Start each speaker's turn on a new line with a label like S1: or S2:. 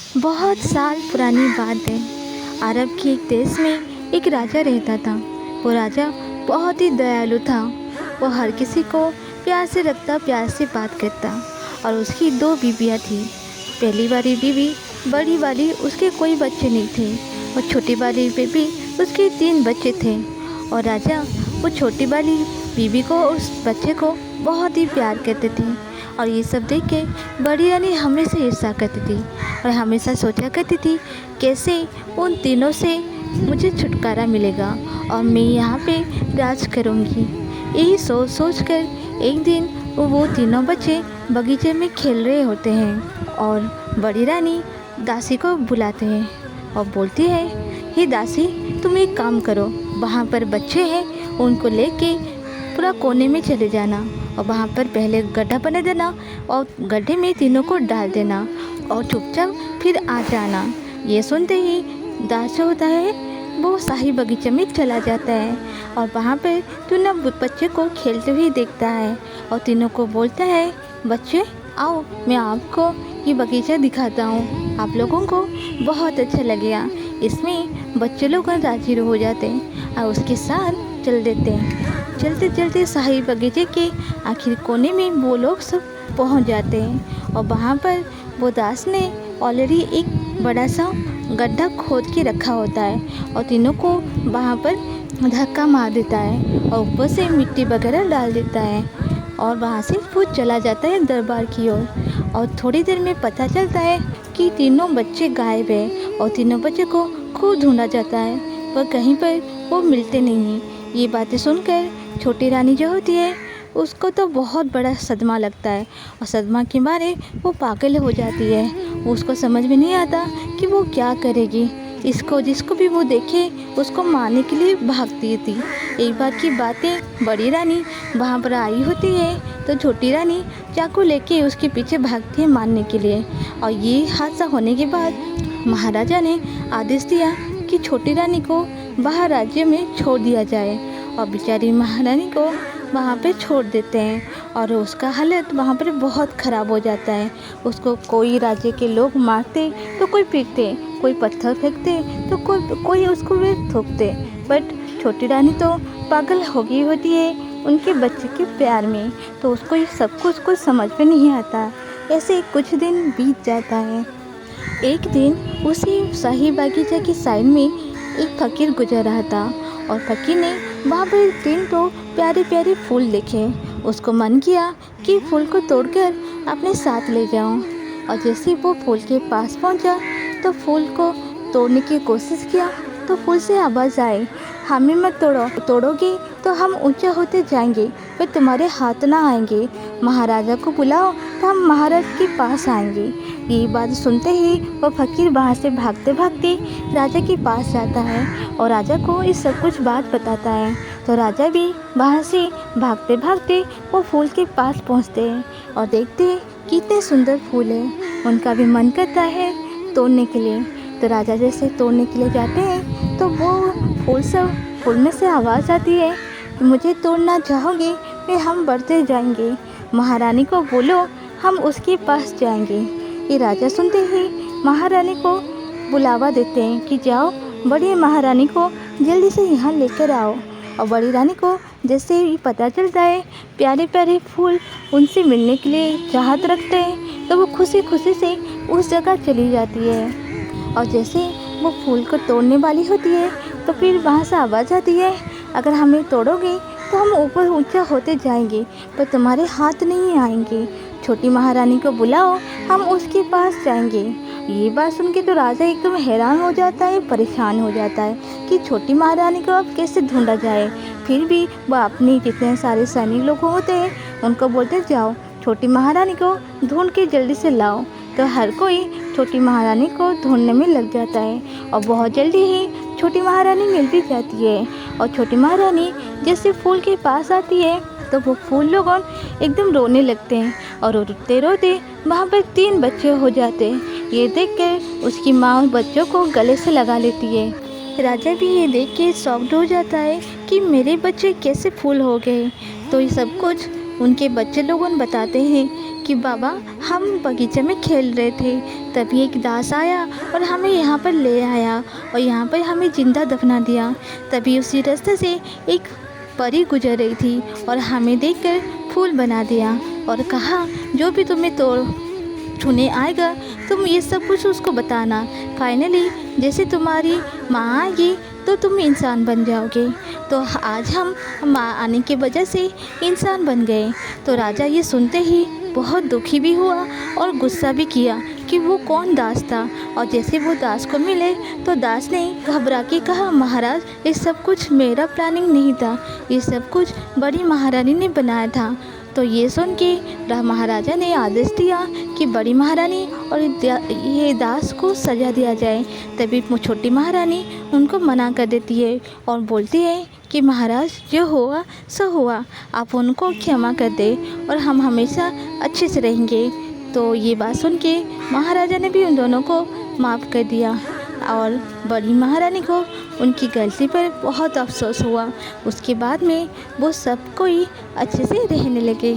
S1: बहुत साल पुरानी बात है। अरब के एक देश में एक राजा रहता था। वो राजा बहुत ही दयालु था। वो हर किसी को प्यार से रखता, प्यार से बात करता। और उसकी दो बीवियाँ थीं। पहली वाली बीवी, बड़ी वाली, उसके कोई बच्चे नहीं थे। और छोटी वाली बीवी, उसके 3 बच्चे थे। और राजा वो छोटी वाली बीवी को और उस बच्चे को बहुत ही प्यार करते थे। और ये सब देख के बड़ी रानी हमेशा ईर्ष्या करती थी और हमेशा सोचा करती थी कैसे उन तीनों से मुझे छुटकारा मिलेगा और मैं यहाँ पे राज करूँगी। यही सोच सोच कर एक दिन वो तीनों बच्चे बगीचे में खेल रहे होते हैं और बड़ी रानी दासी को बुलाते हैं और बोलती है, हे दासी, तुम एक काम करो, वहाँ पर बच्चे हैं उनको लेके पूरा कोने में चले जाना और वहाँ पर पहले गड्ढा बना देना और गड्ढे में तीनों को डाल देना और चुपचाप फिर आ जाना। ये सुनते ही दास होता है वो शाही बगीचे में चला जाता है और वहाँ पर तीनों बच्चे को खेलते हुए देखता है और तीनों को बोलता है, बच्चे आओ, मैं आपको ये बगीचा दिखाता हूँ, आप लोगों को बहुत अच्छा लगेगा। इसमें बच्चे लोग राजी हो जाते हैं और उसके साथ चल देते हैं। चलते चलते शाही बगीचे के आखिर कोने में वो लोग सब पहुंच जाते हैं और वहाँ पर वो दास ने ऑलरेडी एक बड़ा सा गड्ढा खोद के रखा होता है और तीनों को वहाँ पर धक्का मार देता है और ऊपर से मिट्टी वगैरह डाल देता है और वहाँ से वो चला जाता है दरबार की ओर। और थोड़ी देर में पता चलता है कि तीनों बच्चे गायब हैं और तीनों बच्चे को खूब ढूंढा जाता है पर कहीं पर वो मिलते नहीं हैं। ये बातें सुनकर छोटी रानी जो होती है उसको तो बहुत बड़ा सदमा लगता है और सदमा के मारे वो पागल हो जाती है। उसको समझ में नहीं आता कि वो क्या करेगी। इसको जिसको भी वो देखे उसको मारने के लिए भागती थी। एक बार की बातें, बड़ी रानी वहाँ पर आई होती है तो छोटी रानी चाकू लेके उसके पीछे भागती है मारने के लिए। और ये हादसा होने के बाद महाराजा ने आदेश दिया कि छोटी रानी को बाहर राज्य में छोड़ दिया जाए और बेचारी महारानी को वहाँ पे छोड़ देते हैं और उसका हालत वहाँ पर बहुत ख़राब हो जाता है। उसको कोई राज्य के लोग मारते तो कोई पीटते, कोई पत्थर फेंकते तो कोई उसको वे थूकते। बट छोटी रानी तो पागल हो गई होती है उनके बच्चे के प्यार में, तो उसको ये सब कुछ समझ में नहीं आता। ऐसे कुछ दिन बीत जाता है। एक दिन उसी शाही बागीचा की साइड में एक फ़कीर गुजर रहा था और फ़कीर ने वहाँ पर 3 तो प्यारे प्यारे फूल देखे। उसको मन किया कि फूल को तोड़कर अपने साथ ले जाऊं। और जैसे वो फूल के पास पहुंचा तो फूल को तोड़ने की कोशिश किया तो फूल से आवाज़ आई, हमें मत तोड़ो, तोड़ोगे तो हम ऊंचा होते जाएंगे, फिर तुम्हारे हाथ ना आएंगे। महाराजा को बुलाओ तो हम महाराज के पास आएंगे। ये बात सुनते ही वो फ़कीर वहाँ से भागते भागते राजा के पास जाता है और राजा को ये सब कुछ बात बताता है। तो राजा भी वहाँ से भागते भागते वो फूल के पास पहुँचते हैं और देखते हैं कितने सुंदर फूल हैं। उनका भी मन करता है तोड़ने के लिए। तो राजा जैसे तोड़ने के लिए जाते हैं तो वो फूल में से आवाज़ आती है कि मुझे तोड़ना चाहोगे, फिर हम बढ़ते जाएंगे, महारानी को बोलो हम उसके पास जाएंगे। ये राजा सुनते ही महारानी को बुलावा देते हैं कि जाओ बड़ी महारानी को जल्दी से यहाँ लेकर आओ। और बड़ी रानी को जैसे ही पता चलता है प्यारे प्यारे फूल उनसे मिलने के लिए चाहत रखते हैं तो वो खुशी खुशी से उस जगह चली जाती है। और जैसे वो फूल को तोड़ने वाली होती है तो फिर वहाँ से आवाज़ आती है, अगर हमें तोड़ोगे तो हम ऊपर ऊंचा होते जाएंगे पर तुम्हारे हाथ नहीं आएंगे। छोटी महारानी को बुलाओ, हम उसके पास जाएंगे। ये बात सुन के तो राजा एकदम हैरान हो जाता है, परेशान हो जाता है कि छोटी महारानी को अब कैसे ढूंढा जाए। फिर भी वह अपने जितने सारे सैनिक लोग होते हैं उनको बोलते जाओ छोटी महारानी को ढूंढ के जल्दी से लाओ। तो हर कोई छोटी महारानी को ढूंढने में लग जाता है और बहुत जल्दी ही छोटी महारानी मिल भी जाती है। और छोटी महारानी जैसे फूल के पास आती है तो वो फूल लोग एकदम रोने लगते हैं और रोते रोते वहाँ पर 3 बच्चे हो जाते हैं। ये देखकर उसकी माँ बच्चों को गले से लगा लेती है। राजा भी ये देख के शॉक्ड हो जाता है कि मेरे बच्चे कैसे फूल हो गए। तो ये सब कुछ उनके बच्चे लोगों बताते हैं कि बाबा हम बगीचे में खेल रहे थे, तभी एक दास आया और हमें यहाँ पर ले आया और यहाँ पर हमें ज़िंदा दफना दिया। तभी उसी रास्ते से एक परी गुजर रही थी और हमें देखकर फूल बना दिया और कहा जो भी तुम्हें छूने आएगा तुम ये सब कुछ उसको बताना। फाइनली जैसे तुम्हारी माँ आएगी तो तुम इंसान बन जाओगे। तो आज हम माँ आने की वजह से इंसान बन गए। तो राजा ये सुनते ही बहुत दुखी भी हुआ और गुस्सा भी किया कि वो कौन दास था। और जैसे वो दास को मिले तो दास ने घबरा के कहा, महाराज ये सब कुछ मेरा प्लानिंग नहीं था, ये सब कुछ बड़ी महारानी ने बनाया था। तो ये सुन के महाराजा ने आदेश दिया कि बड़ी महारानी और ये दास को सजा दिया जाए। तभी वो छोटी महारानी उनको मना कर देती है और बोलती है कि महाराज जो हुआ सो हुआ, आप उनको क्षमा कर दे और हम हमेशा अच्छे से रहेंगे। तो ये बात सुन के महाराजा ने भी उन दोनों को माफ़ कर दिया और बड़ी महारानी को उनकी गलती पर बहुत अफसोस हुआ। उसके बाद में वो सब कोई अच्छे से रहने लगे।